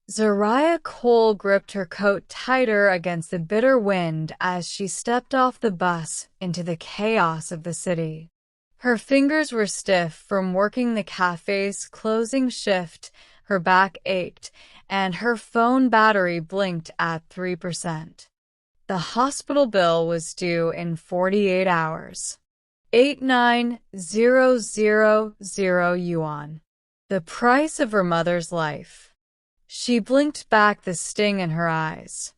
Zariah Cole gripped her coat tighter against the bitter wind as she stepped off the bus into the chaos of the city. Her fingers were stiff from working the cafe's closing shift, her back ached, and her phone battery blinked at 3%. The hospital bill was due in 48 hours. 89,000 yuan. The price of her mother's life. She blinked back, the sting in her eyes.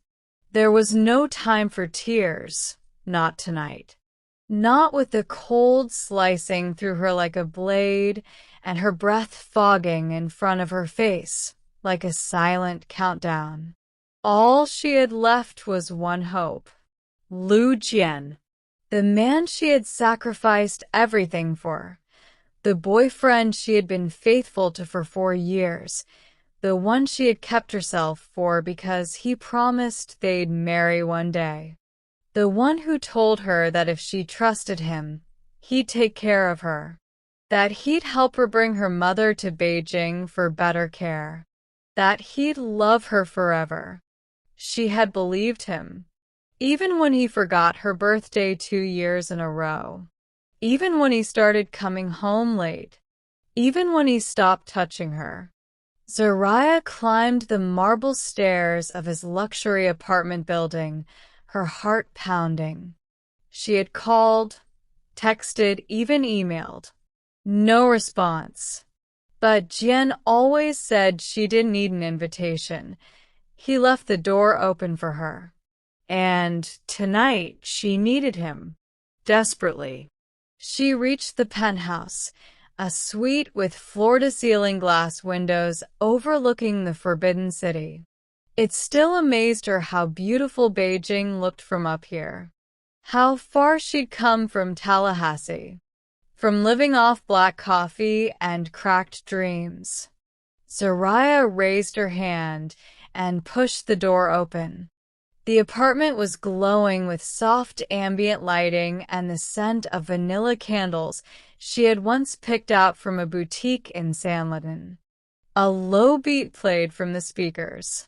There was no time for tears, not tonight. Not with the cold slicing through her like a blade and her breath fogging in front of her face like a silent countdown. All she had left was one hope. Li Junjie, the man she had sacrificed everything for, the boyfriend she had been faithful to for 4 years, the one she had kept herself for because he promised they'd marry one day. The one who told her that if she trusted him, he'd take care of her, that he'd help her bring her mother to Beijing for better care, that he'd love her forever. She had believed him, even when he forgot her birthday 2 years in a row, even when he started coming home late, even when he stopped touching her. Zariah climbed the marble stairs of his luxury apartment building, her heart pounding. She had called, texted, even emailed. No response. But Jian always said she didn't need an invitation. He left the door open for her. And tonight she needed him. Desperately. She reached the penthouse, a suite with floor-to-ceiling glass windows overlooking the Forbidden City. It still amazed her how beautiful Beijing looked from up here. How far she'd come from Tallahassee. From living off black coffee and cracked dreams. Zariah raised her hand and pushed the door open. The apartment was glowing with soft ambient lighting and the scent of vanilla candles she had once picked out from a boutique in Sanlitun. A low beat played from the speakers.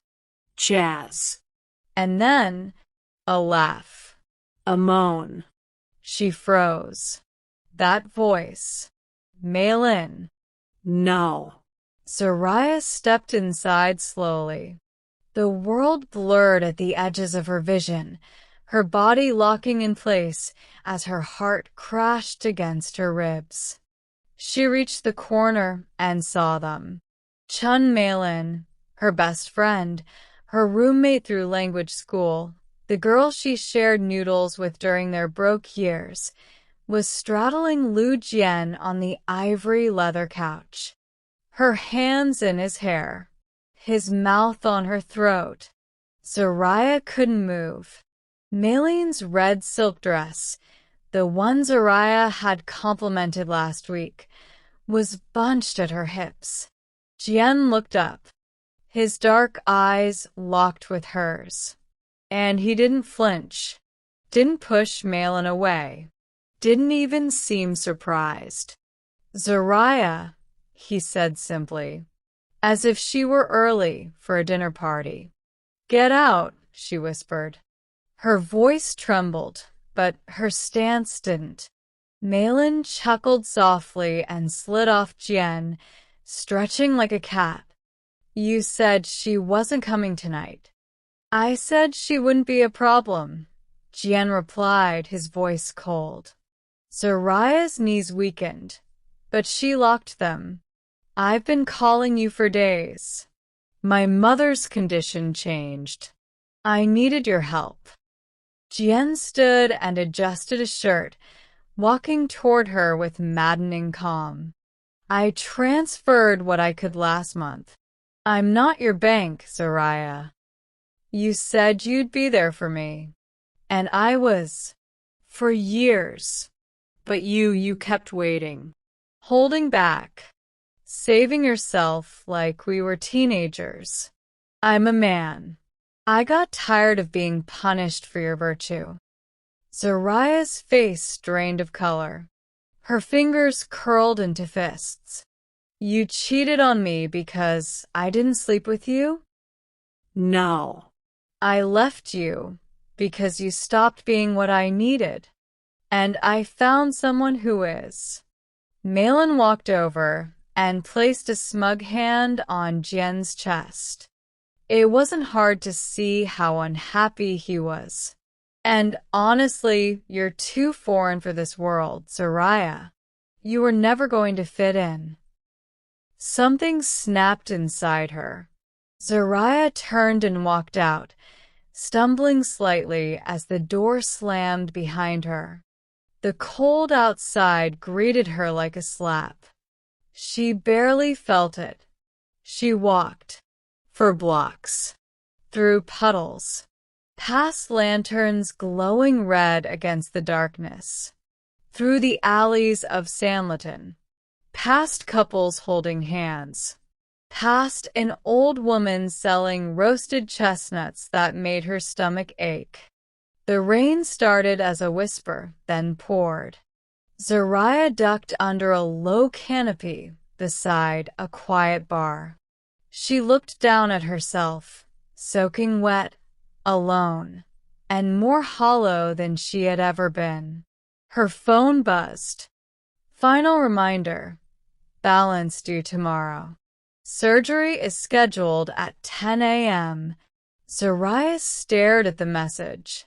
Jazz. And then, a laugh. A moan. She froze. That voice. Mail in. No. Zariah stepped inside slowly. The world blurred at the edges of her vision, her body locking in place as her heart crashed against her ribs. She reached the corner and saw them. Chun Mailin, her best friend, her roommate through language school, the girl she shared noodles with during their broke years, was straddling Li Junjie on the ivory leather couch. Her hands in his hair. His mouth on her throat. Zariah couldn't move. Mailin's red silk dress, the one Zariah had complimented last week, was bunched at her hips. Jian looked up. His dark eyes locked with hers. And he didn't flinch. Didn't push Mailin away. Didn't even seem surprised. Zariah, he said simply. As if she were early for a dinner party. Get out, she whispered. Her voice trembled, but her stance didn't. Mailin chuckled softly and slid off Jian, stretching like a cat. You said she wasn't coming tonight. I said she wouldn't be a problem, Jian replied, his voice cold. Zariah's knees weakened, but she locked them. I've been calling you for days. My mother's condition changed. I needed your help. Jian stood and adjusted a shirt, walking toward her with maddening calm. I transferred what I could last month. I'm not your bank, Zariah. You said you'd be there for me. And I was. For years. But you kept waiting. Holding back. Saving yourself like we were teenagers. I'm a man. I got tired of being punished for your virtue. Zariah's face drained of color. Her fingers curled into fists. You cheated on me because I didn't sleep with you? Now. I left you because you stopped being what I needed, and I found someone who is. Malin walked over and placed a smug hand on Jian's chest. It wasn't hard to see how unhappy he was. And honestly, you're too foreign for this world, Zariah. You were never going to fit in. Something snapped inside her. Zariah turned and walked out, stumbling slightly as the door slammed behind her. The cold outside greeted her like a slap. She barely felt it. She walked, for blocks, through puddles, past lanterns glowing red against the darkness, through the alleys of Sanlitun, past couples holding hands, past an old woman selling roasted chestnuts that made her stomach ache. The rain started as a whisper, then poured. Zariah ducked under a low canopy beside a quiet bar. She looked down at herself, soaking wet, alone, and more hollow than she had ever been. Her phone buzzed. Final reminder. Balance due tomorrow. Surgery is scheduled at 10 a.m. Zariah stared at the message.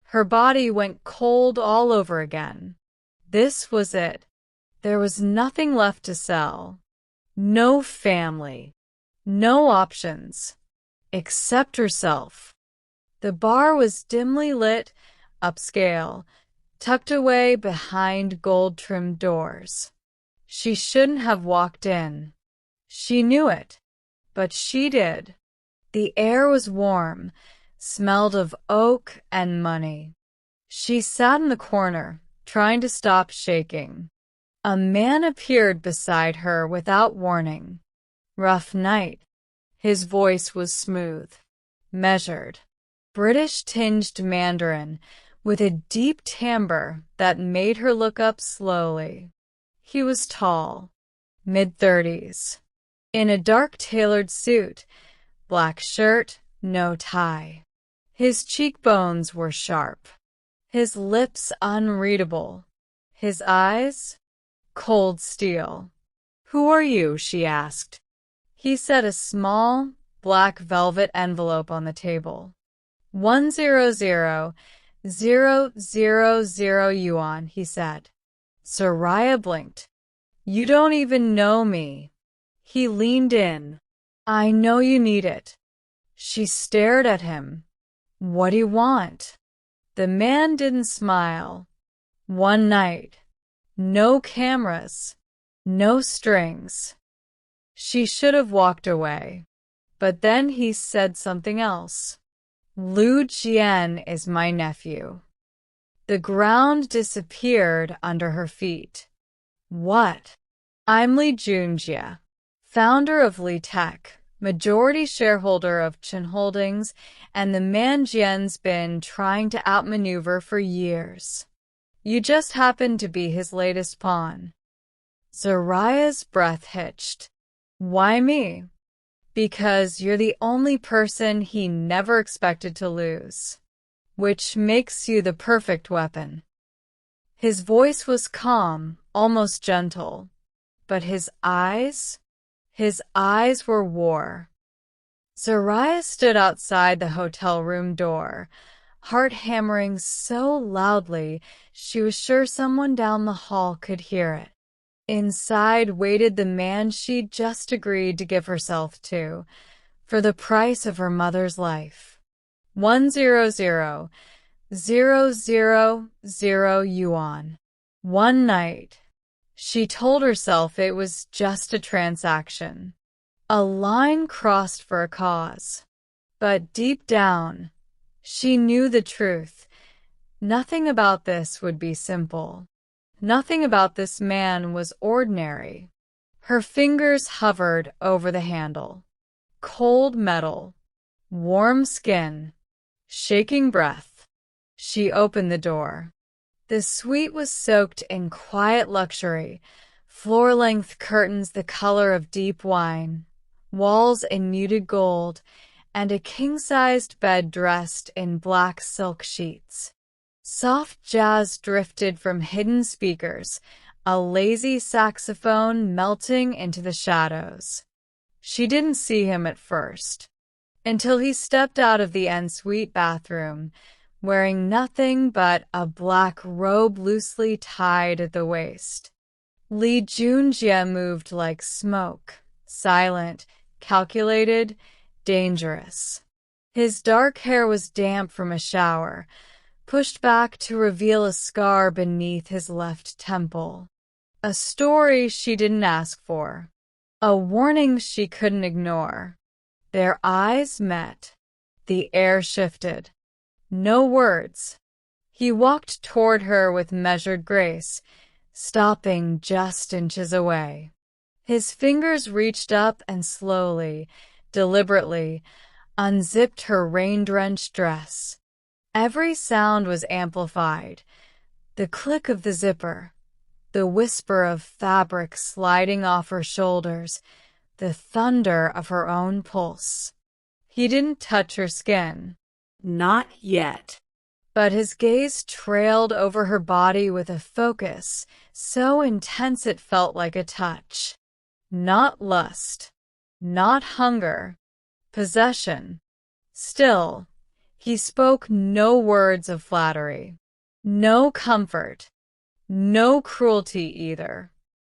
Her body went cold all over again. This was it. There was nothing left to sell. No family. No options. Except herself. The bar was dimly lit, upscale, tucked away behind gold-trimmed doors. She shouldn't have walked in. She knew it, but she did. The air was warm, smelled of oak and money. She sat in the corner, trying to stop shaking. A man appeared beside her without warning. Rough night. His voice was smooth, measured, British-tinged Mandarin, with a deep timbre that made her look up slowly. He was tall, mid-30s, in a dark tailored suit, black shirt, no tie. His cheekbones were sharp, his lips unreadable, his eyes cold steel. "Who are you?" she asked. He set a small, black velvet envelope on the table. 100,000 yuan, he said. Zariah blinked. "You don't even know me." He leaned in. "I know you need it." She stared at him. "What do you want?" The man didn't smile. One night. No cameras. No strings. She should have walked away. But then he said something else. "Li Junjie is my nephew." The ground disappeared under her feet. "What?" "I'm Li Junjie, founder of Li Tech, majority shareholder of Chen Holdings, and the man Jian's been trying to outmaneuver for years. You just happen to be his latest pawn." Zariah's breath hitched. "Why me?" "Because you're the only person he never expected to lose, which makes you the perfect weapon." His voice was calm, almost gentle, but his eyes were war. Zariah stood outside the hotel room door, heart hammering so loudly she was sure someone down the hall could hear it. Inside waited the man she'd just agreed to give herself to, for the price of her mother's life. 100,000 yuan. One night. She told herself it was just a transaction. A line crossed for a cause. But deep down, she knew the truth. Nothing about this would be simple. Nothing about this man was ordinary. Her fingers hovered over the handle. Cold metal, warm skin, shaking breath. She opened the door. The suite was soaked in quiet luxury, floor-length curtains the color of deep wine, walls in muted gold, and a king-sized bed dressed in black silk sheets. Soft jazz drifted from hidden speakers, a lazy saxophone melting into the shadows. She didn't see him at first, until he stepped out of the ensuite bathroom, wearing nothing but a black robe loosely tied at the waist. Li Junjie moved like smoke, silent, calculated, dangerous. His dark hair was damp from a shower, pushed back to reveal a scar beneath his left temple. A story she didn't ask for. A warning she couldn't ignore. Their eyes met. The air shifted. No words. He walked toward her with measured grace, stopping just inches away. His fingers reached up and slowly, deliberately, unzipped her rain-drenched dress. Every sound was amplified. The click of the zipper, the whisper of fabric sliding off her shoulders, the thunder of her own pulse. He didn't touch her skin. Not yet. But his gaze trailed over her body with a focus so intense it felt like a touch. Not lust. Not hunger. Possession. Still, he spoke no words of flattery. No comfort. No cruelty either.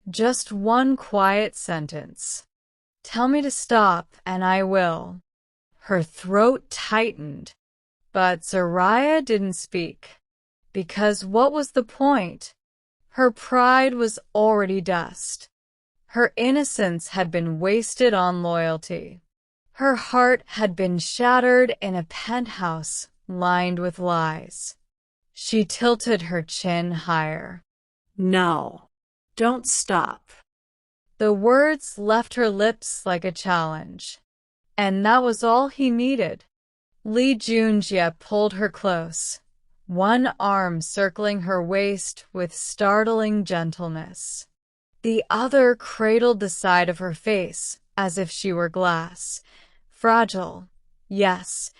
Just one quiet sentence. Tell me to stop, and I will. Her throat tightened. But Zariah didn't speak. Because what was the point? Her pride was already dust. Her innocence had been wasted on loyalty. Her heart had been shattered in a penthouse lined with lies. She tilted her chin higher. No. Don't stop. The words left her lips like a challenge. And that was all he needed. Li Junjie pulled her close, one arm circling her waist with startling gentleness. The other cradled the side of her face as if she were glass. Fragile, yes,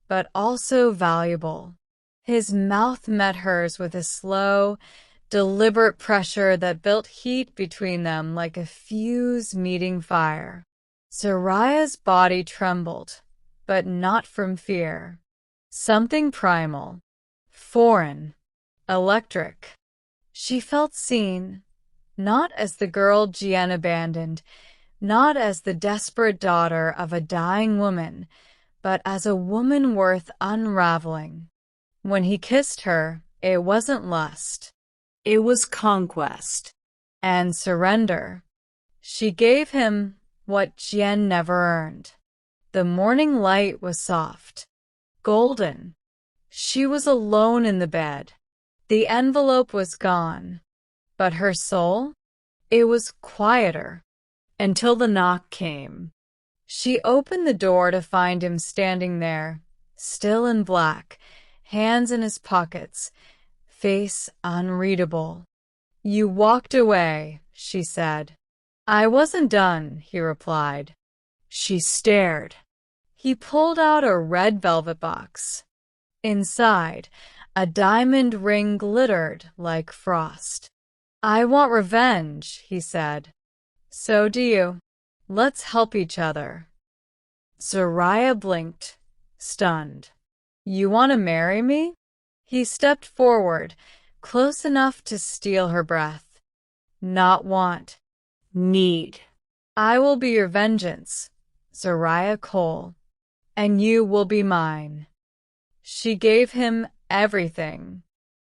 but also valuable. His mouth met hers with a slow, deliberate pressure that built heat between them like a fuse meeting fire. Zariah's body trembled, but not from fear. Something primal, foreign, electric. She felt seen, not as the girl Jian abandoned, not as the desperate daughter of a dying woman, but as a woman worth unraveling. When he kissed her, it wasn't lust. It was conquest. And surrender. She gave him what Jian never earned. The morning light was soft, golden. She was alone in the bed. The envelope was gone. But her soul? It was quieter. Until the knock came. She opened the door to find him standing there, still in black, hands in his pockets, face unreadable. You walked away, she said. I wasn't done, he replied. She stared. He pulled out a red velvet box. Inside, a diamond ring glittered like frost. I want revenge, he said. So do you. Let's help each other. Zariah blinked, stunned. You want to marry me? He stepped forward, close enough to steal her breath. Not want. Need. I will be your vengeance, Zariah Cole, and you will be mine. She gave him everything.